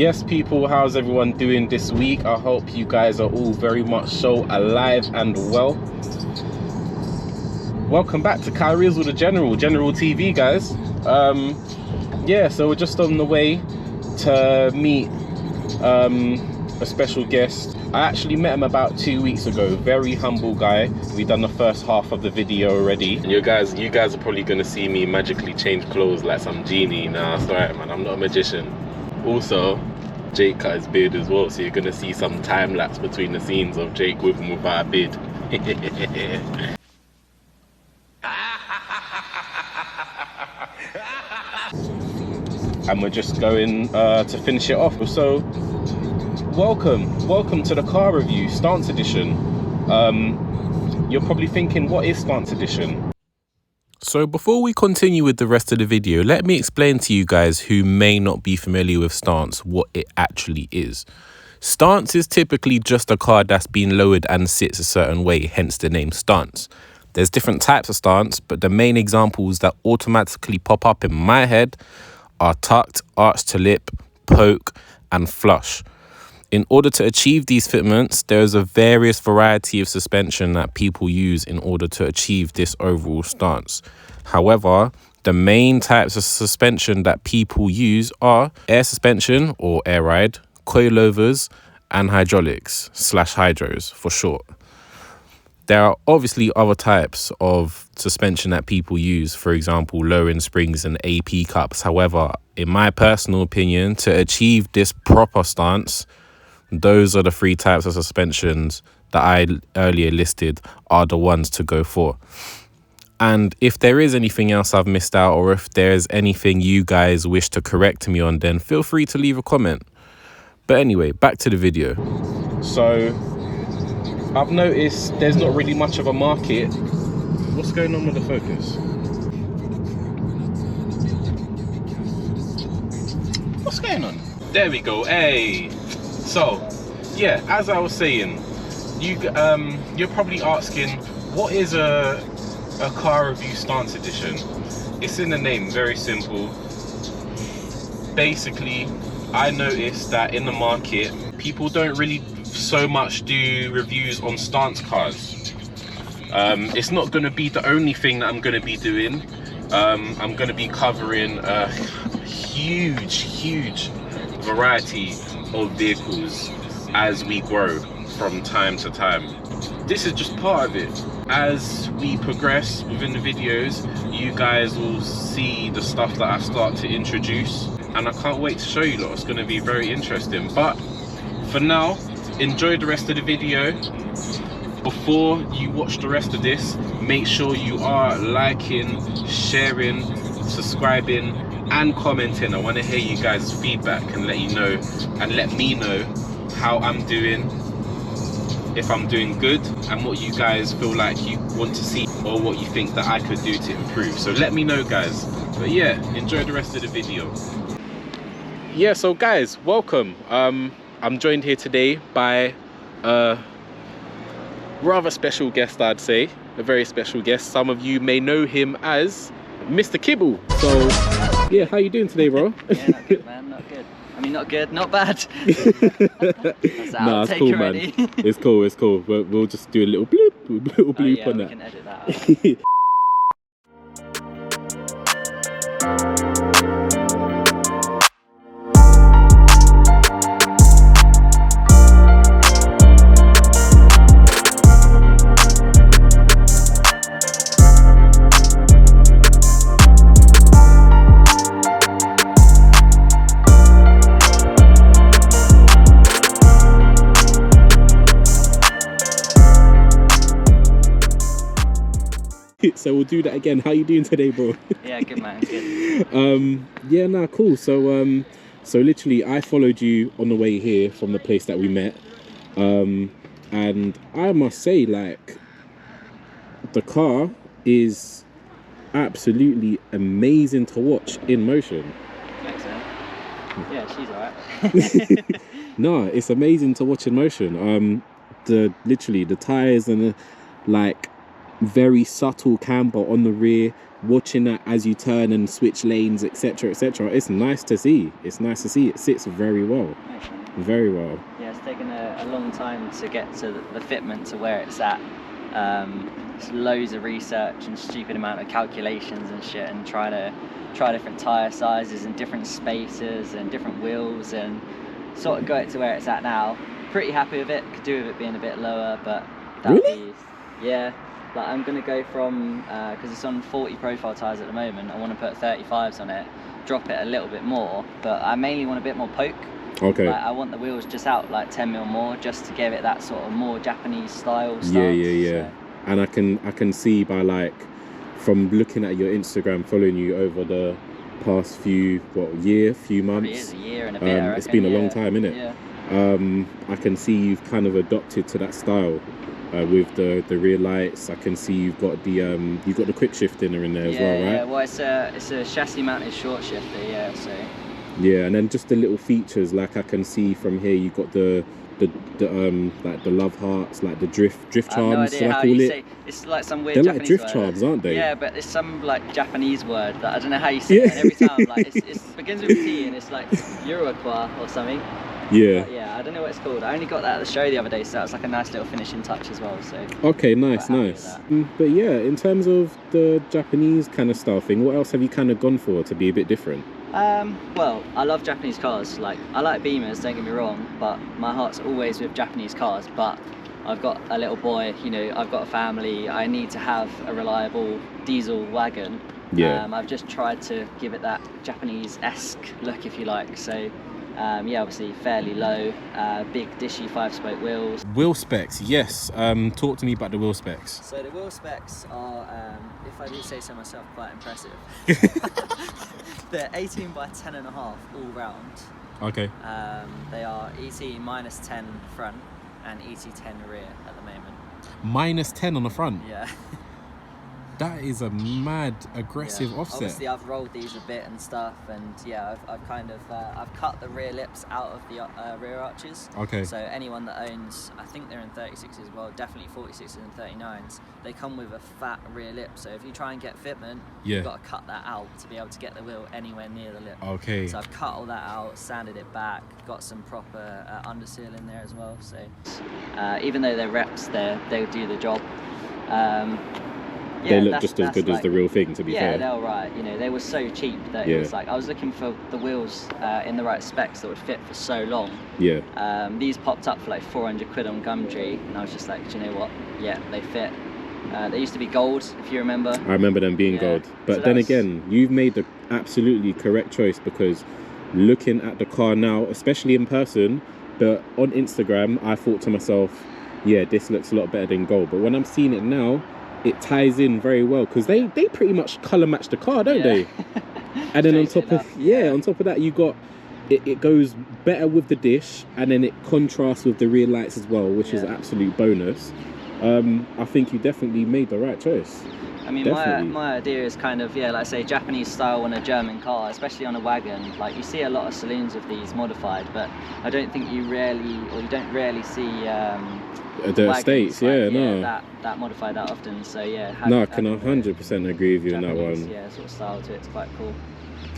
Yes people, how's everyone doing this week? I hope you guys are all very much so alive and well. Welcome back to Kyerizzle the General TV, guys. Yeah, so we're just on the way to meet a special guest. I actually met him about 2 weeks ago. Very humble guy. We've done the first half of the video already. And you guys are probably gonna see me magically change clothes like some genie. Nah, it's alright, man, I'm not a magician. Also, Jake cut his beard as well, so you're gonna see some time lapse between the scenes of Jake with and without a beard. And we're just going to finish it off. So welcome to the car review, stance edition. You're probably thinking, what is stance edition? So before we continue with the rest of the video, let me explain to you guys who may not be familiar with stance what it actually is. Stance is typically just a car that's been lowered and sits a certain way, hence the name stance. There's different types of stance, but the main examples that automatically pop up in my head are tucked, arch to lip, poke, and flush. In order to achieve these fitments, there is a various variety of suspension that people use in order to achieve this overall stance. However, the main types of suspension that people use are air suspension or air ride, coilovers, and hydraulics / hydros for short. There are obviously other types of suspension that people use, for example, lowering springs and AP cups. However, in my personal opinion, to achieve this proper stance, those are the three types of suspensions that I earlier listed are the ones to go for. And if there is anything else I've missed out, or if there's anything you guys wish to correct me on, then feel free to leave a comment. But anyway, back to the video. So I've noticed there's not really much of a market. What's going on with the focus? What's going on? There we go. Hey. So, yeah, as I was saying, you're probably asking, what is a car review stance edition? It's in the name, very simple. Basically, I noticed that in the market, people don't really so much do reviews on stance cars. It's not going to be the only thing that I'm going to be doing. I'm going to be covering a huge variety of vehicles as we grow from time to time. This is just part of it. As we progress within the videos, you guys will see the stuff that I start to introduce, and I can't wait to show you lot. It's going to be very interesting. But for now, enjoy the rest of the video. Before you watch the rest of this, make sure you are liking, sharing, subscribing, and commenting. I want to hear you guys' feedback and let me know how I'm doing, if I'm doing good, and what you guys feel like you want to see or what you think that I could do to improve. So let me know, guys. But yeah, enjoy the rest of the video. Yeah, so guys, welcome. I'm joined here today by a rather special guest, I'd say. A very special guest. Some of you may know him as Mr. Kibble. So yeah, how you doing today, bro? Yeah, not good, man, not good. I mean, not good, not bad. That's nah, it's cool, man. It's cool. We'll just do a little bloop on that. We can edit that out. So we'll do that again. How you doing today, bro? Yeah, good, man, good. Yeah, nah, cool. So so literally I followed you on the way here from the place that we met, and I must say, like, the car is absolutely amazing to watch in motion. Excellent. Yeah, she's alright. No, it's amazing to watch in motion. Literally the tires and the, like, very subtle camber on the rear, watching that as you turn and switch lanes, etc., etc. It's nice to see. It's nice to see. It sits very well. Nice, man. Very well. Yeah, it's taken a long time to get to the fitment to where it's at. It's loads of research and stupid amount of calculations and shit, and try different tyre sizes and different spacers and different wheels, and sort of got it to where it's at now. Pretty happy with it. Could do with it being a bit lower, but Really? Yeah. Like I'm gonna go from because it's on 40 profile tyres at the moment. I want to put 35s on it, drop it a little bit more, but I mainly want a bit more poke. Okay. Like, I want the wheels just out like 10 mil more, just to give it that sort of more Japanese style stance. Yeah. So. And I can see by like from looking at your Instagram, following you over the past few months. Probably is a year and a bit. I It's reckon, been a long time, innit? Yeah. I can see you've kind of adopted to that style with the rear lights. I can see you've got the quick shift in there as well, right? Yeah. Well, it's a chassis mounted short shifter. Yeah. So. Yeah, and then just the little features, like I can see from here, you've got the like the love hearts, like the drift charms. I have no idea shall I how call you it? say. It's like some weird They're Japanese like drift word. charms, aren't they? Yeah, but it's some like Japanese word that I don't know how you say it. And every time, like it begins with a T and it's like Uruguay or something. Yeah. But yeah, I don't know what it's called. I only got that at the show the other day, so that was like a nice little finishing touch as well. So. Okay, nice. Quite happy with that. But yeah, in terms of the Japanese kind of style thing, what else have you kind of gone for to be a bit different? Well, I love Japanese cars. Like, I like Beamers, don't get me wrong, but my heart's always with Japanese cars. But I've got a little boy, you know, I've got a family. I need to have a reliable diesel wagon. Yeah. I've just tried to give it that Japanese-esque look, if you like. So, yeah, obviously fairly low, big dishy 5-spoke wheels. Wheel specs, yes. Talk to me about the wheel specs. So the wheel specs are, if I do say so myself, quite impressive. They're 18 by 10.5 all round. Okay. They are ET minus 10 front and ET 10 rear at the moment. Minus 10 on the front. Yeah. That is a mad aggressive offset. Obviously, I've rolled these a bit and stuff, and yeah, I've kind of I've cut the rear lips out of the rear arches. Okay. So anyone that owns, I think they're in 36s as well, definitely 46s and 39s. They come with a fat rear lip. So if you try and get fitment, you've got to cut that out to be able to get the wheel anywhere near the lip. Okay. So I've cut all that out, sanded it back, got some proper underseal in there as well. So even though they're reps, they'll do the job. They look just as good as the real thing, to be fair. Yeah, they're all right. You know, they were so cheap that it was like I was looking for the wheels in the right specs that would fit for so long. Yeah. These popped up for like 400 quid on Gumtree, and I was just like, do you know what? Yeah, they fit. They used to be gold, if you remember. I remember them being gold. But so then again, you've made the absolutely correct choice, because looking at the car now, especially in person, but on Instagram, I thought to myself, yeah, this looks a lot better than gold. But when I'm seeing it now, it ties in very well, because they pretty much colour match the car, don't they? And then on top of that, you got it goes better with the dish, and then it contrasts with the rear lights as well, which is an absolute bonus. I think you definitely made the right choice. I mean, my idea is kind of, like I say, Japanese style on a German car, especially on a wagon. Like, you see a lot of saloons of these modified, but I don't think you don't rarely see the estates, that modified that often. So yeah. I can 100% agree with you on that one. Yeah, sort of style to it's quite cool.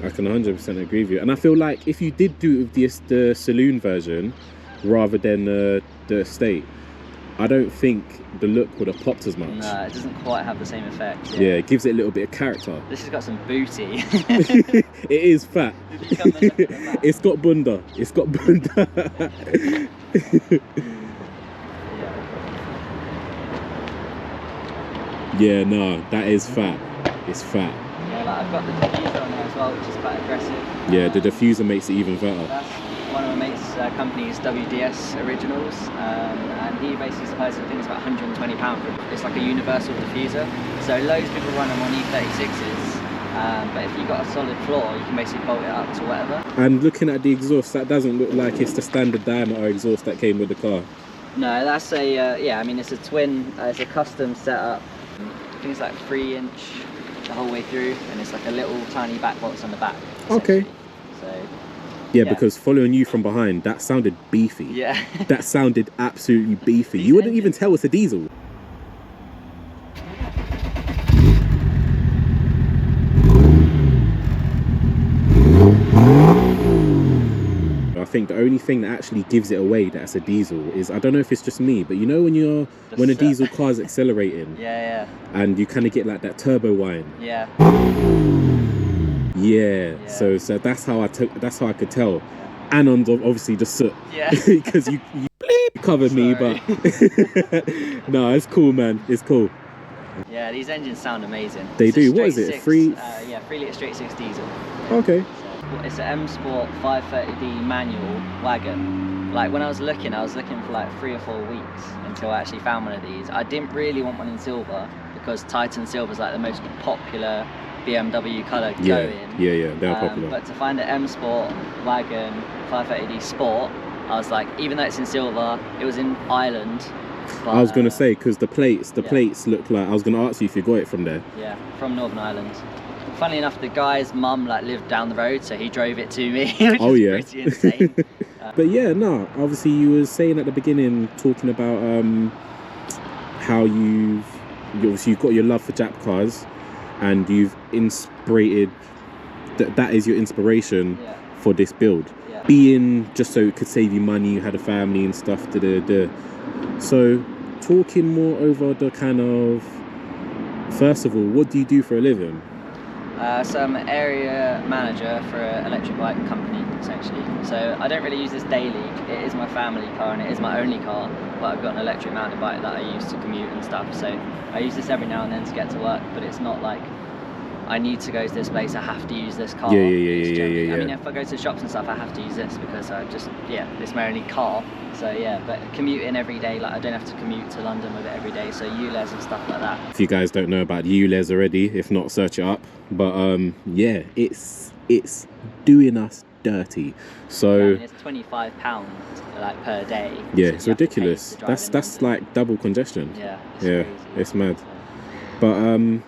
I can 100% agree with you, and I feel like if you did do it with the saloon version rather than the estate, I don't think the look would have popped as much. No, it doesn't quite have the same effect. Yeah, it gives it a little bit of character. This has got some booty. It is fat. It's got bunda. It's got bunda. Yeah, no, that is fat. It's fat. Yeah, like I've got the diffuser on there as well, which is quite aggressive. Yeah, the diffuser makes it even better. That's one of my mates' companies, WDS Originals, and he basically supplies, I think it's about £120. It's like a universal diffuser. So loads of people run them on E36s, but if you've got a solid floor, you can basically bolt it up to whatever. And looking at the exhaust, that doesn't look like it's the standard diameter exhaust that came with the car. No, that's a, I mean, it's a twin, it's a custom setup. I think it's like 3-inch the whole way through, and it's like a little tiny back box on the back. Okay. So. Yeah, because following you from behind, that sounded beefy. Yeah. That sounded absolutely beefy. You wouldn't even tell it's a diesel. think the only thing that actually gives it away that's a diesel is, I don't know if it's just me, but you know when a diesel car's accelerating, yeah, and you kind of get like that turbo whine. yeah. So that's how I could tell. And on obviously the soot. Yeah. Because you covered me, but no, it's cool, man. It's cool. Yeah, these engines sound amazing. They It's do. a What is straight it? 3 litre straight six diesel. Okay. It's an M Sport 530D manual wagon. Like when I was looking for like 3 or 4 weeks until I actually found one of these. I didn't really want one in silver because Titan silver is like the most popular BMW colour going. Yeah, they're popular. But to find an M Sport wagon 530D Sport, I was like, even though it's in silver, it was in Ireland. But, I was gonna say, because the plates look like, I was gonna ask you if you got it from there. Yeah, from Northern Ireland. Funnily enough, the guy's mum like lived down the road, so he drove it to me, which is pretty insane. But yeah, no, obviously you were saying at the beginning, talking about how you've got your love for Jap cars, and you've inspirated, that is your inspiration for this build. Yeah. Being just so it could save you money, you had a family and stuff, So talking more over the kind of, first of all, what do you do for a living? So I'm an area manager for an electric bike company, essentially. So I don't really use this daily. It is my family car and it is my only car, but I've got an electric mountain bike that I use to commute and stuff. So I use this every now and then to get to work, but it's not like I need to go to this place, I have to use this car. Yeah. I mean, if I go to shops and stuff, I have to use this because I just, it's my only car. So yeah, but commuting every day, like I don't have to commute to London with it every day, so ULEZ and stuff like that. If you guys don't know about ULEZ already, if not, search it up. But yeah, it's doing us dirty. So yeah, I mean, it's £25 like per day. Yeah, so it's ridiculous. That's like double congestion. Yeah, crazy. It's mad. But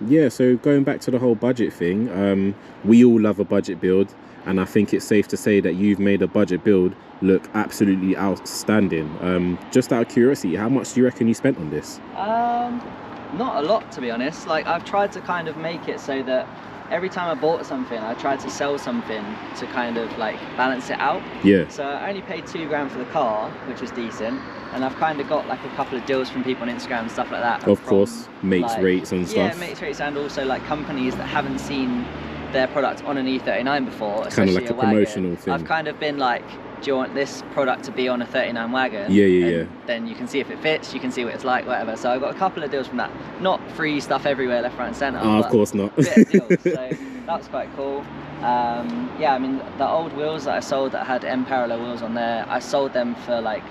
yeah, so going back to the whole budget thing, we all love a budget build, and I think it's safe to say that you've made a budget build look absolutely outstanding. Just out of curiosity, how much do you reckon you spent on this? Not a lot, to be honest. Like I've tried to kind of make it so that every time I bought something, I tried to sell something to kind of like balance it out. Yeah. So I only paid £2 for the car, which was decent, and I've kind of got like a couple of deals from people on Instagram and stuff like that. Of course, mates rates and stuff. Yeah, mates rates, and also like companies that haven't seen their product on an E39 before. Kind of like a promotional thing. I've kind of been like, do you want this product to be on a 39 wagon? Yeah. Then you can see if it fits, you can see what it's like, whatever. So I got a couple of deals from that. Not free stuff everywhere, left, right and centre. Oh, of course not. Bit of deals, so that was quite cool. Yeah, I mean, the old wheels that I sold that had M parallel wheels on there, I sold them for like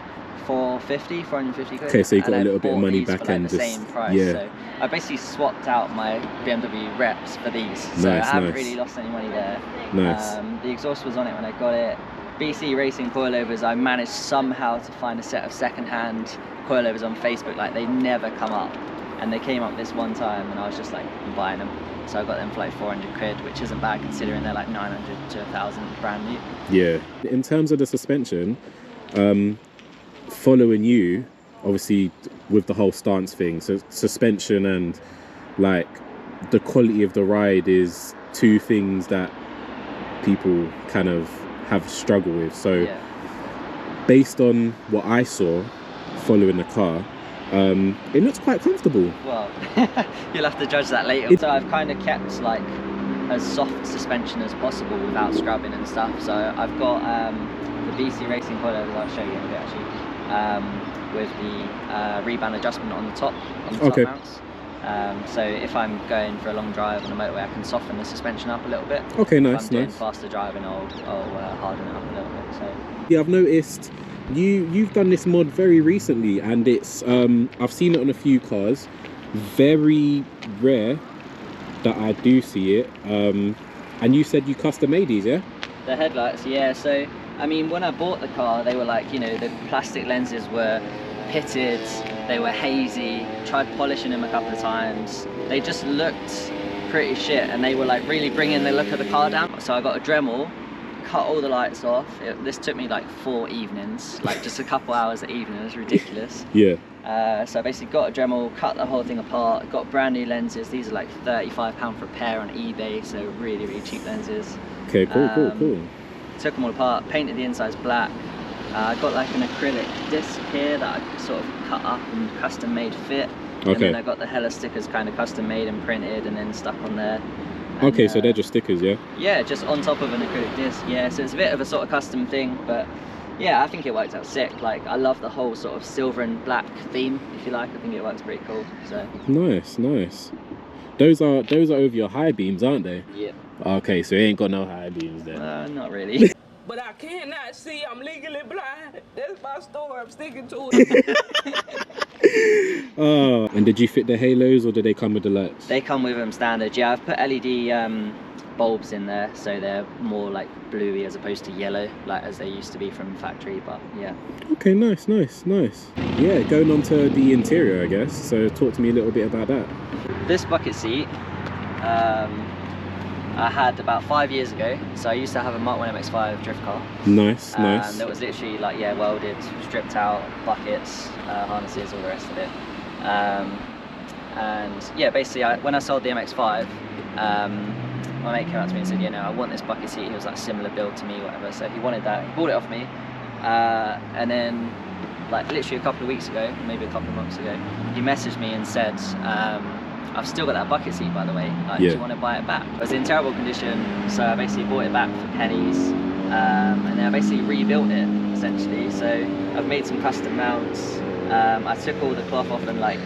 450 quid. Okay, so you got a little bit of money back and the same price. Yeah. So I basically swapped out my BMW reps for these. So I haven't really lost any money there. Nice. The exhaust was on it when I got it. BC Racing coilovers, I managed somehow to find a set of second-hand coilovers on Facebook. Like they never come up, and they came up this one time, and I was just like, I'm buying them. So I got them for like 400 quid, which isn't bad considering they're like 900 to 1,000 brand new. Yeah. In terms of the suspension, following you, obviously with the whole stance thing, so suspension and like the quality of the ride is two things that people kind of have struggled with. So based on what I saw following the car, it looks quite comfortable. Well, you'll have to judge that later. So I've kind of kept like as soft suspension as possible without scrubbing and stuff. So I've got the BC Racing coilovers, I'll show you in a bit actually, with the rebound adjustment on the top mounts. So if I'm going for a long drive on a motorway, I can soften the suspension up a little bit. Okay, nice, if I'm doing faster driving, I'll harden it up a little bit. So yeah, I've noticed you've done this mod very recently, and it's I've seen it on a few cars. Very rare that I do see it. And you said you custom made these, yeah? The headlights, yeah. So I mean, when I bought the car, they were like, you know, the plastic lenses were pitted, they were hazy, tried polishing them a couple of times. They just looked pretty shit, and they were like really bringing the look of the car down. So I got a Dremel, cut all the lights off. This took me like 4 evenings, like just a couple hours at evening. It was ridiculous. Yeah. So I basically got a Dremel, cut the whole thing apart, got brand new lenses. These are like £35 for a pair on eBay, so really, really cheap lenses. Okay, cool. took them all apart, painted the insides black. I got like an acrylic disc here that I sort of cut up and custom made fit. And then I got the hella stickers kind of custom made and printed and then stuck on there. And, okay, so they're just stickers, yeah? Yeah, just on top of an acrylic disc, yeah. So it's a bit of a sort of custom thing, but yeah, I think it worked out sick. Like, I love the whole sort of silver and black theme, if you like. I think it works pretty cool, so. Nice, nice. Those are over your high beams, aren't they? Yeah. Okay, so you ain't got no high beams then. Not really. But I cannot see, I'm legally blind. That's my story, I'm sticking to it. Oh, and did you fit the halos or did they come with the lights? They come with them standard, yeah. I've put LED bulbs in there, so they're more like bluey as opposed to yellow, like as they used to be from factory, but yeah. Okay, nice, nice, nice. Yeah, going on to the interior, I guess. So talk to me a little bit about that. This bucket seat, I had about 5 years ago. So I used to have a Mark 1 MX-5 drift car. Nice, nice. And it was literally like, yeah, welded, stripped out, buckets, harnesses, all the rest of it. And yeah, basically when I sold the MX-5, my mate came up to me and said, you know, I want this bucket seat. He was like similar build to me, whatever. So he wanted that, he bought it off me. And then like literally a couple of weeks ago, maybe a couple of months ago, he messaged me and said, I've still got that bucket seat, by the way. Like, do you want to buy it back? It was in terrible condition, so I basically bought it back for pennies, and then I basically rebuilt it, essentially. So I've made some custom mounts. I took all the cloth off and like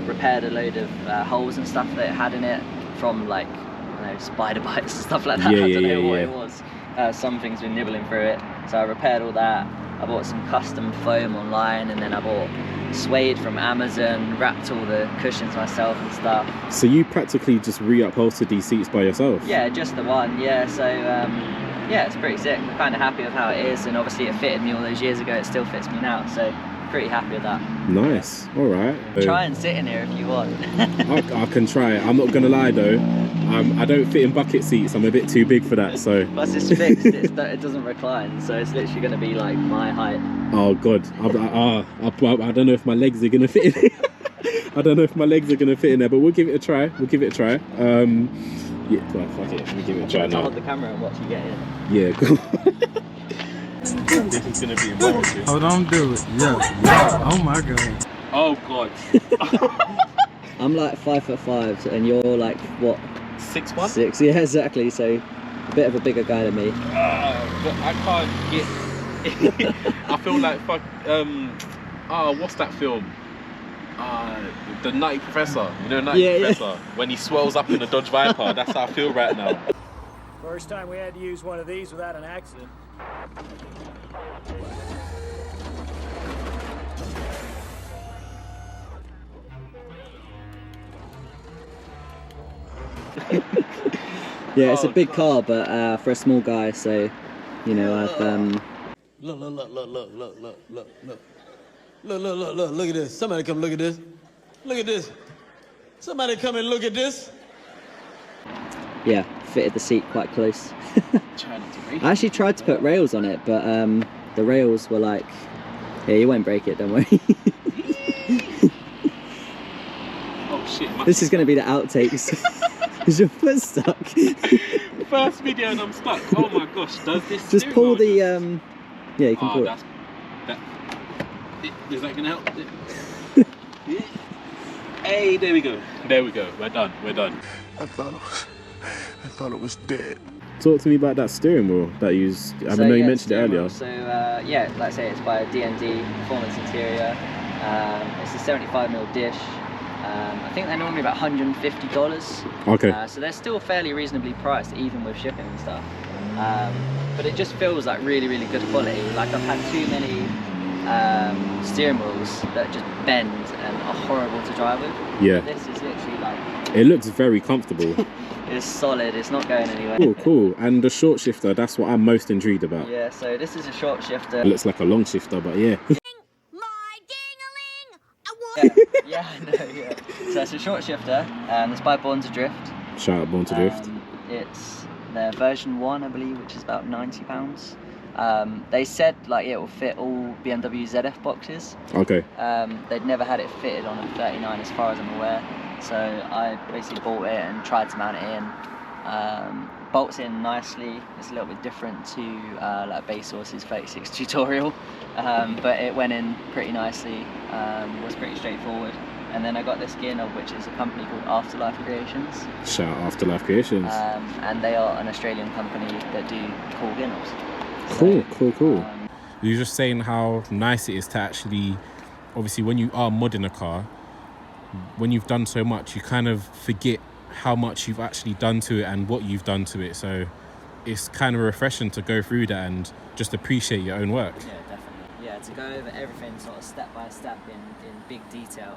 repaired a load of holes and stuff that it had in it from like, I don't know, spider bites and stuff like that. I don't know what it was. Some things were nibbling through it, so I repaired all that. I bought some custom foam online, and then I bought suede from Amazon, wrapped all the cushions myself and stuff. So you practically just reupholstered these seats by yourself? Yeah, just the one, yeah. So yeah, it's pretty sick. I'm kind of happy with how it is, and obviously it fitted me all those years ago, it still fits me now, so pretty happy with that. Nice, all right. Try and sit in here if you want. I can try. I'm not gonna lie though, I don't fit in bucket seats. I'm a bit too big for that, so. Plus it's fixed, it doesn't recline, so it's literally gonna be like my height. Oh god, I don't know if my legs are gonna fit in. I don't know if my legs are gonna fit in there, but we'll give it a try. We'll give it a try. Yeah, well, fuck it. We'll give it a try now. I'll hold the camera and watch you get in. Yeah, cool. This is gonna be embarrassing. Oh, don't do it. Yeah. Oh my god. Oh god. I'm like 5'5", and you're like what? 6'1"? 6, yeah, exactly. So a bit of a bigger guy than me. But I can't get. I feel like fuck. What's that film? The Nutty Professor. You know Nutty Professor? When he swells up in the Dodge Viper. That's how I feel right now. First time we had to use one of these without an accident. Yeah, it's a big car, but for a small guy, so you know I've Look at this. Somebody come look at this. Look at this. Somebody come and look at this. yeah, fitted the seat quite close. I actually tried to put rails on it, but the rails were like, yeah, you won't break it, don't worry. Oh shit. This is going to be the outtakes. Is your foot stuck? First video and I'm stuck. Oh my gosh, does this just pull the yeah, you can pull it. Is that gonna help? Hey, there we go. There we go. We're done. We're done. I thought it was dead. Talk to me about that steering wheel that you used. I know you mentioned it earlier. So yeah, like I say, it's by D&D Performance Interior. It's a 75mm dish. I think they're normally about $150. Okay. So they're still fairly reasonably priced, even with shipping and stuff. But it just feels like really, really good quality. Like I've had too many steering wheels that just bend and are horrible to drive with. Yeah. But this is literally like. It looks very comfortable. It's solid. It's not going anywhere. Cool, cool. And the short shifter, that's what I'm most intrigued about. Yeah. So this is a short shifter. It looks like a long shifter, but yeah. Yeah, I know, yeah. So it's a short shifter, and it's by Born to Drift. Shout out Born to Drift. It's their version 1, I believe, which is about £90. They said like it will fit all BMW ZF boxes. Okay. They'd never had it fitted on a 39 as far as I'm aware. So I basically bought it and tried to mount it in. bolts in nicely. It's a little bit different to like Base Source's 36 tutorial, but it went in pretty nicely. Was pretty straightforward. And then I got this gear knob, which is a company called Afterlife Creations. Shout out Afterlife Creations. And they are an Australian company that do cool gear knobs. Cool. You were just saying how nice it is to actually, obviously when you are modding a car, when you've done so much, you kind of forget how much you've actually done to it and what you've done to it. So it's kind of refreshing to go through that and just appreciate your own work. Yeah, definitely. Yeah, to go over everything sort of step by step in big detail,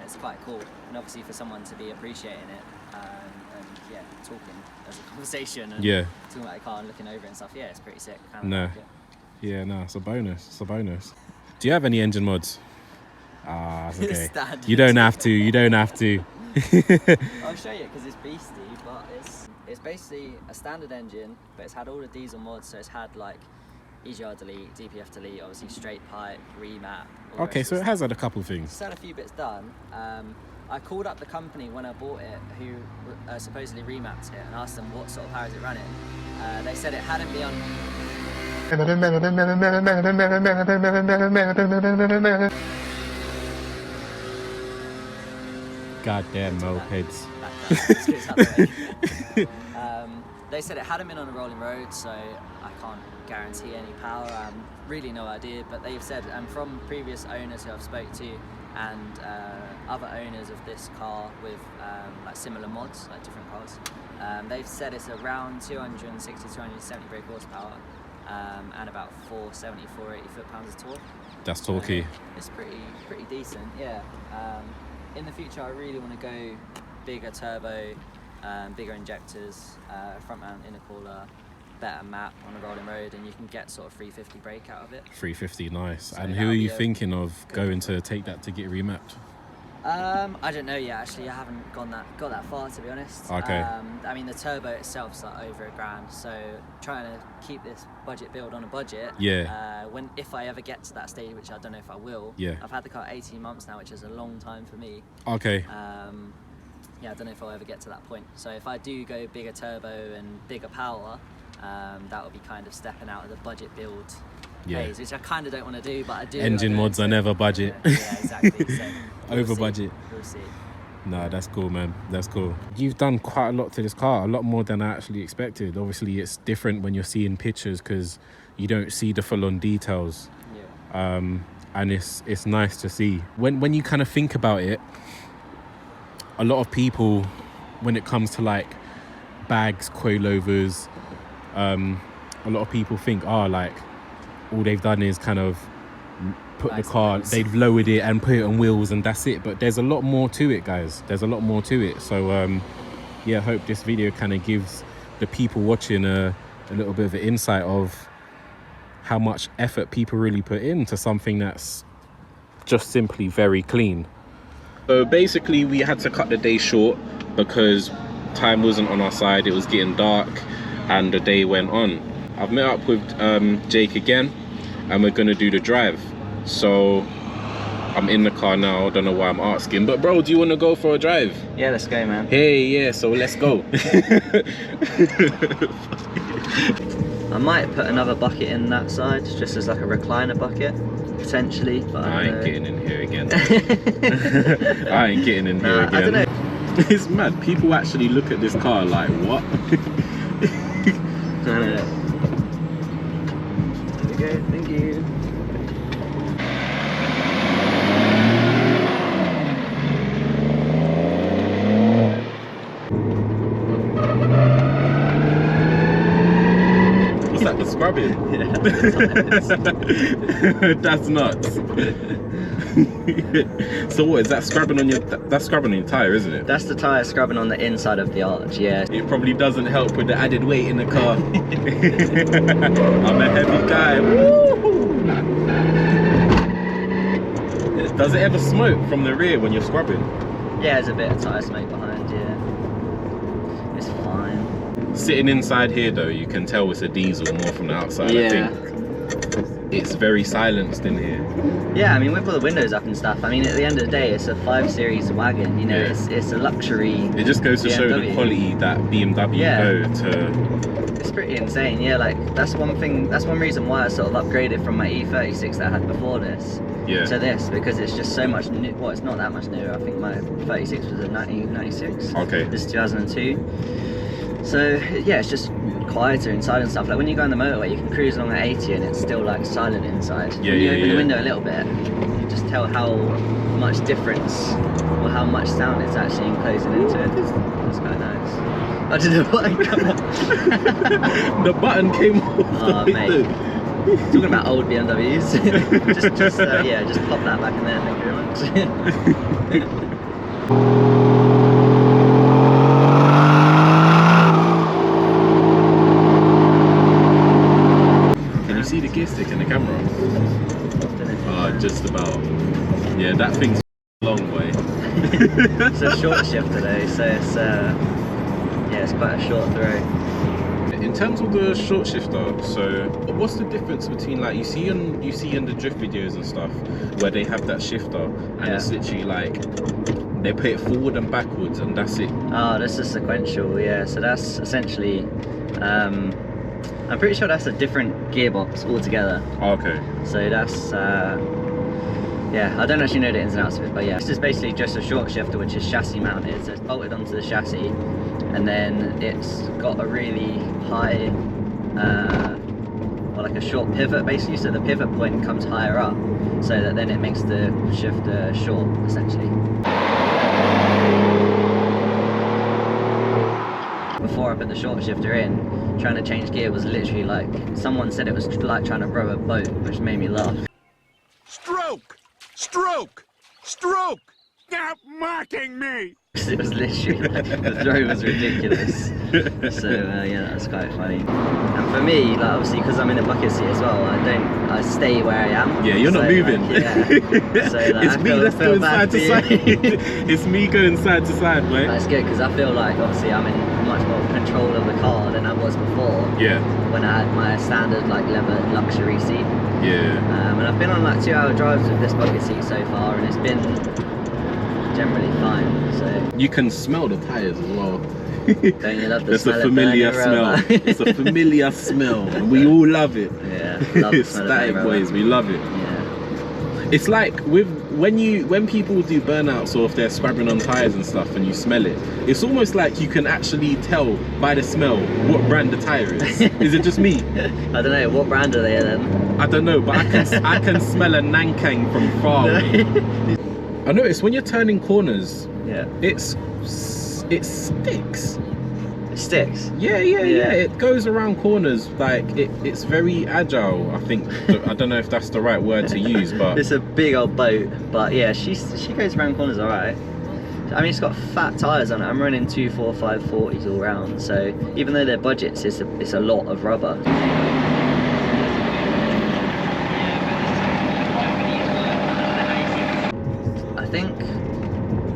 it's quite cool. And obviously for someone to be appreciating it and yeah, talking as a conversation and talking about the car and looking over it and stuff, yeah, it's pretty sick. Like it. Yeah, no, it's a bonus. It's a bonus. Do you have any engine mods? Ah, it's okay. You don't have to. You don't have to. I'll show you because it's beastie, but it's basically a standard engine, but it's had all the diesel mods. So it's had like EGR delete, DPF delete, obviously straight pipe, remap. Okay, so it has had a couple of things. It's had a few bits done. I called up the company when I bought it, who supposedly remapped it, and asked them what sort of power is it running. They said it hadn't been on. Goddamn mopeds. They said it hadn't been on a rolling road, so I can't guarantee any power. Really no idea, but they've said, and from previous owners who I've spoke to, and other owners of this car with like similar mods, like different cars, they've said it's around 260, 270 brake horsepower, and about 470, 480 foot-pounds of torque. That's torquey. So it's pretty decent, yeah. In the future, I really want to go bigger turbo, bigger injectors, front mount intercooler, better map on a rolling road, and you can get sort of 350 brake out of it. 350, nice. So and who are you thinking of going to take that to get remapped? I don't know yet, actually. I haven't got that far, to be honest. Okay. I mean, the turbo itself's like over $1,000, so trying to keep this budget build on a budget. Yeah. If I ever get to that stage, which I don't know if I will. Yeah. I've had the car 18 months now, which is a long time for me. Okay. Yeah, I don't know if I'll ever get to that point. So if I do go bigger turbo and bigger power, that will be kind of stepping out of the budget build phase, which I kind of don't want to do, but I do. Engine mods are never budget. Yeah, exactly. So over budget. We'll see. No, that's cool, man. That's cool. You've done quite a lot to this car, a lot more than I actually expected. Obviously, it's different when you're seeing pictures because you don't see the full-on details. Yeah. And it's nice to see. When you kind of think about it, a lot of people, when it comes to like bags, coilovers, a lot of people think, like all they've done is kind of put the car, they've lowered it and put it on wheels and that's it. But there's a lot more to it, guys. There's a lot more to it. So yeah, I hope this video kind of gives the people watching a little bit of an insight of how much effort people really put into something that's just simply very clean. So basically we had to cut the day short because time wasn't on our side. It was getting dark and the day went on. I've met up with Jake again and we're gonna do the drive. So I'm in the car now. I don't know why I'm asking, but bro, do you want to go for a drive? Yeah, let's go, man. Hey, yeah, so let's go. I might put another bucket in that side, just as like a recliner bucket, potentially. But I ain't getting in here again. I ain't getting in here again. I don't know. It's mad. People actually look at this car like, what? No. There we go, thank you. What's that, the scrubbing? Yeah, that's nuts. So what is that scrubbing on your? That's scrubbing on your tire, isn't it? that's the tyre scrubbing on the inside of the arch. Yeah. It probably doesn't help with the added weight in the car. I'm a heavy guy. Woo! Does it ever smoke from the rear when you're scrubbing? Yeah, there's a bit of tyre smoke behind. Yeah. It's fine. Sitting inside here though, you can tell it's a diesel more from the outside. Yeah. I think it's very silenced in here. Yeah, I mean, with all the windows up and stuff, I mean, at the end of the day, it's a 5 Series wagon, you know, it's a luxury. It just goes to BMW. show the quality that BMW go to. It's pretty insane, yeah, like, that's one reason why I sort of upgraded from my E36 that I had before this to this, because it's just so much new. Well, it's not that much newer. I think my 36 was a 1996. Okay. This is 2002. So, yeah, it's just quieter inside and stuff. Like when you go on the motorway, you can cruise along at 80 and it's still like silent inside. When you open the window a little bit, you just tell how much difference or how much sound it's actually enclosing into it. It's quite nice. Oh, did the button come off? The button came off the window. Mate. Talking about old BMWs. just pop that back in there. Thank you very much. See the gear stick in the camera? Just about. Yeah, that thing's a long way. It's a short shift today, so it's it's quite a short throw. In terms of the short shifter, so what's the difference between, like, you see in the drift videos and stuff where they have that shifter and it's literally like they put it forward and backwards and that's it? Oh, this is sequential, yeah. So that's essentially I'm pretty sure that's a different gearbox altogether. Oh, okay. So that's, yeah, I don't actually know the ins and outs of it, but yeah. This is basically just a short shifter, which is chassis mounted. So it's bolted onto the chassis, and then it's got a really high, well, like a short pivot basically. So the pivot point comes higher up, so that then it makes the shifter short, essentially. Before I put the short shifter in, trying to change gear was literally like, someone said it was like trying to row a boat, which made me laugh. Stroke! Stroke! Stroke! Stop mocking me! It was literally, like, the throw was ridiculous. So yeah, that's quite funny. And for me, like, obviously because I'm in a bucket seat as well, I stay where I am. Yeah, you're not moving. Like, yeah. So, like, it's me that's going side to side. It's me going side to side, mate. That's good, because I feel like obviously I'm in much more control of the car than I was before. Yeah. When I had my standard like leather luxury seat. Yeah. And I've been on like 2-hour drives with this bucket seat so far, and it's been generally fine. So you can smell the tires as well. Don't you love the smell? It's a familiar smell. It's a familiar smell, and we all love it. Yeah, love the smell. Static boys, we love it. Yeah. It's like when people do burnouts or if they're scrabbing on tires and stuff, and you smell it. It's almost like you can actually tell by the smell what brand the tire is. Is it just me? I don't know. What brand are they then? I don't know, but I can smell a Nankang from far away. I noticed when you're turning corners, it sticks. It sticks? Yeah. It goes around corners, like it's very agile, I think. I don't know if that's the right word to use, but it's a big old boat, but yeah, she goes around corners alright. I mean, it's got fat tyres on it. I'm running 245 40s all round, so even though they're budgets, it's a lot of rubber. I think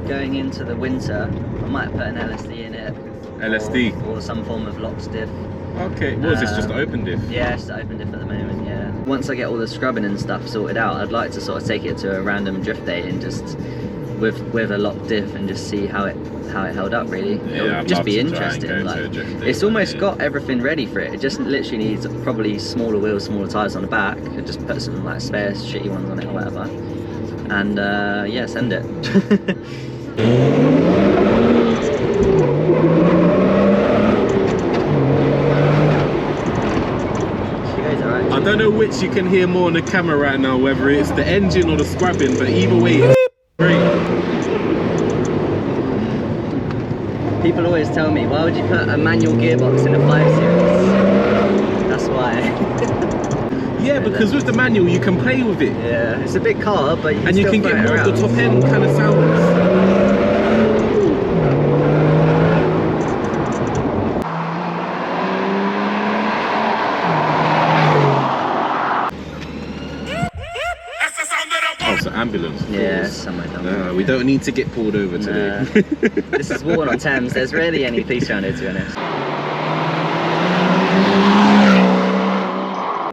going into the winter, I might put an LSD in it. LSD? Or some form of lock stiff. Okay, what is this, just open diff? Yeah, it's the open diff at the moment, yeah. Once I get all the scrubbing and stuff sorted out, I'd like to sort of take it to a random drift day and just with a lock diff and just see how it held up, really. Yeah, It'll just be interesting. Like, it's almost got everything ready for it. It just literally needs probably smaller wheels, smaller tyres on the back, and just put some like spare shitty ones on it or whatever. And yeah, send it. I don't know which you can hear more on the camera right now, whether it's the engine or the scrubbing, but either way, it's great. People always tell me, why would you put a manual gearbox in a 5 Series? That's why. Yeah, because with the manual you can play with it. Yeah, it's a big car, but you can and you can get more of the top end kind of sounds. Ambulance. Yeah, somewhere down there. No, we don't need to get pulled over today. This is Warren on Thames. There's rarely any police around here, to be honest.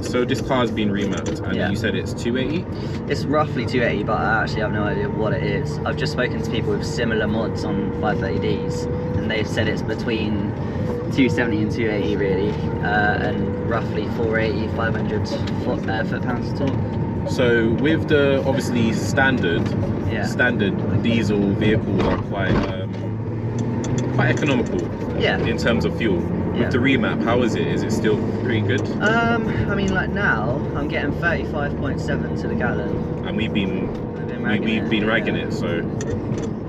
So this car's been remapped, and Yeah. you said it's 280? It's roughly 280, but I actually have no idea what it is. I've just spoken to people with similar mods on 530Ds, and they've said it's between 270 and 280 really, and roughly 480, 500 foot-pounds of torque. So with the obviously standard diesel vehicles are quite economical in terms of fuel. With the remap, how is it? Is it still pretty good? I mean, like now I'm getting 35.7 to the gallon, And we've been ragging it, so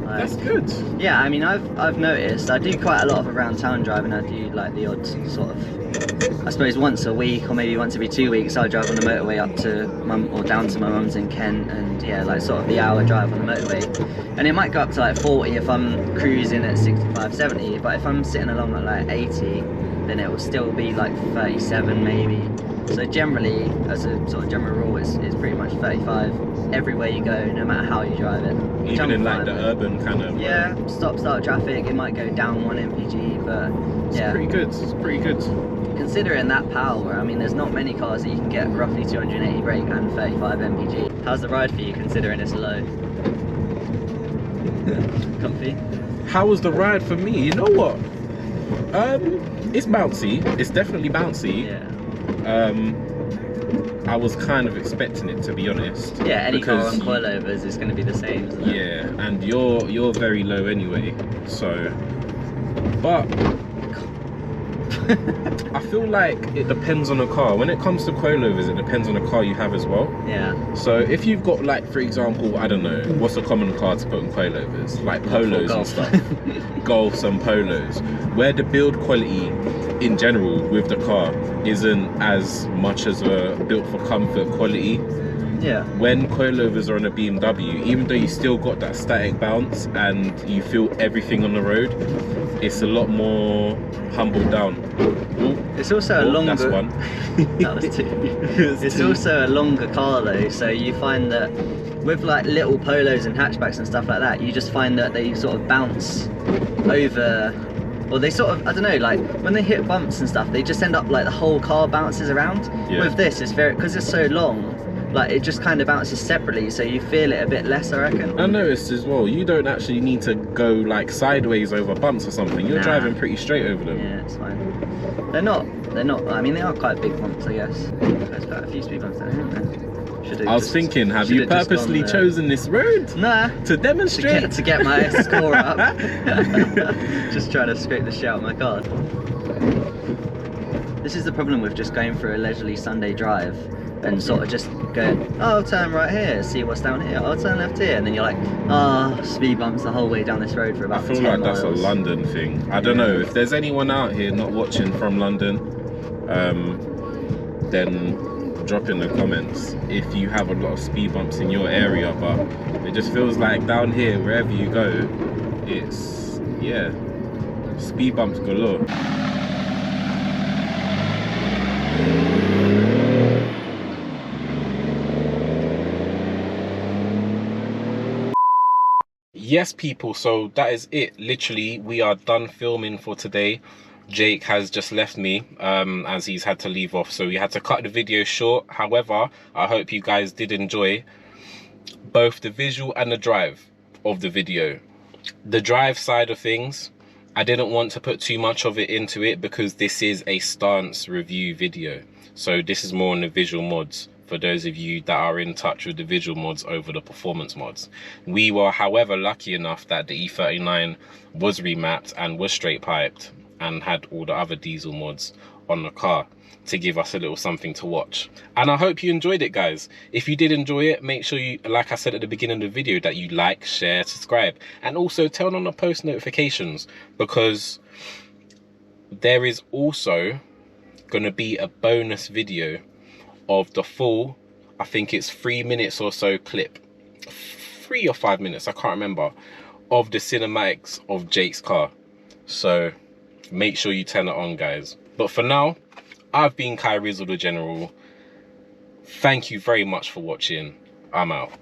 that's good. Yeah, I mean, I've noticed I do quite a lot of around town driving. I do like the odd sort of, I suppose once a week or maybe once every 2 weeks I drive on the motorway up to mum or down to my mum's in Kent, and yeah, like sort of the hour drive on the motorway, and it might go up to like 40 if I'm cruising at 65, 70, but if I'm sitting along at like 80, then it will still be like 37 maybe. So generally, as a sort of general rule, it's pretty much 35 everywhere you go, no matter how you drive it. Even in like the urban kind of... Yeah, stop-start traffic, it might go down 1 mpg, but yeah. It's pretty good, it's pretty good. Considering that power, I mean, there's not many cars that you can get roughly 280 brake and 35 mpg. How's the ride for you, considering it's low? Comfy? How was the ride for me? You know what? It's bouncy. It's definitely bouncy. Yeah. I was kind of expecting it, to be honest. Yeah, any car on coilovers is going to be the same, isn't it? Yeah, and you're very low anyway, so. But I feel like it depends on the car. When it comes to coilovers, it depends on the car you have as well. Yeah. So if you've got, like, for example, I don't know, what's a common car to put in coilovers? Like polos and stuff. Golfs and polos. Where the build quality in general with the car isn't as much as a built for comfort quality. Yeah. When coilovers are on a BMW, even though you still got that static bounce and you feel everything on the road, it's a lot more humbled down. Ooh. It's also a longer... That's one. That was two. It's also a longer car though, so you find that with like little polos and hatchbacks and stuff like that, you just find that they sort of bounce over, or they sort of, I don't know, like when they hit bumps and stuff, they just end up like the whole car bounces around. Yeah. With this, it's very, because it's so long, like it just kind of bounces separately, so you feel it a bit less, I reckon. I noticed as well, you don't actually need to go like sideways over bumps or something. You're driving pretty straight over them. Yeah, it's fine. They're not, I mean, they are quite big bumps, I guess. There's quite a few speed bumps there, aren't there? I was thinking, have you purposely chosen this road? Nah. To demonstrate? To get my score up. Just trying to scrape the shit out of my car. This is the problem with just going for a leisurely Sunday drive and sort of just going, oh, I'll turn right here, see what's down here, I'll turn left here, and then you're like, oh, speed bumps the whole way down this road for about 10 miles. I feel like that's a London thing. I don't know, if there's anyone out here not watching from London, then drop in the comments if you have a lot of speed bumps in your area, but it just feels like down here, wherever you go, it's, yeah, speed bumps galore. Yes, people, so that is it. Literally, we are done filming for today. Jake has just left me as he's had to leave off, so we had to cut the video short. However, I hope you guys did enjoy both the visual and the drive of the video. The drive side of things, I didn't want to put too much of it into it because this is a stance review video, so this is more on the visual mods for those of you that are in touch with the visual mods over the performance mods. We were, however, lucky enough that the E39 was remapped and was straight piped and had all the other diesel mods on the car to give us a little something to watch. And I hope you enjoyed it, guys. If you did enjoy it, make sure you, like I said at the beginning of the video, that you like, share, subscribe, and also turn on the post notifications, because there is also gonna be a bonus video of the full, I think it's 3 minutes or so clip, 3 or 5 minutes, I can't remember, of the cinematics of Jake's car. So make sure you turn it on, guys. But for now, I've been Kyerizzle the General. Thank you very much for watching. I'm out.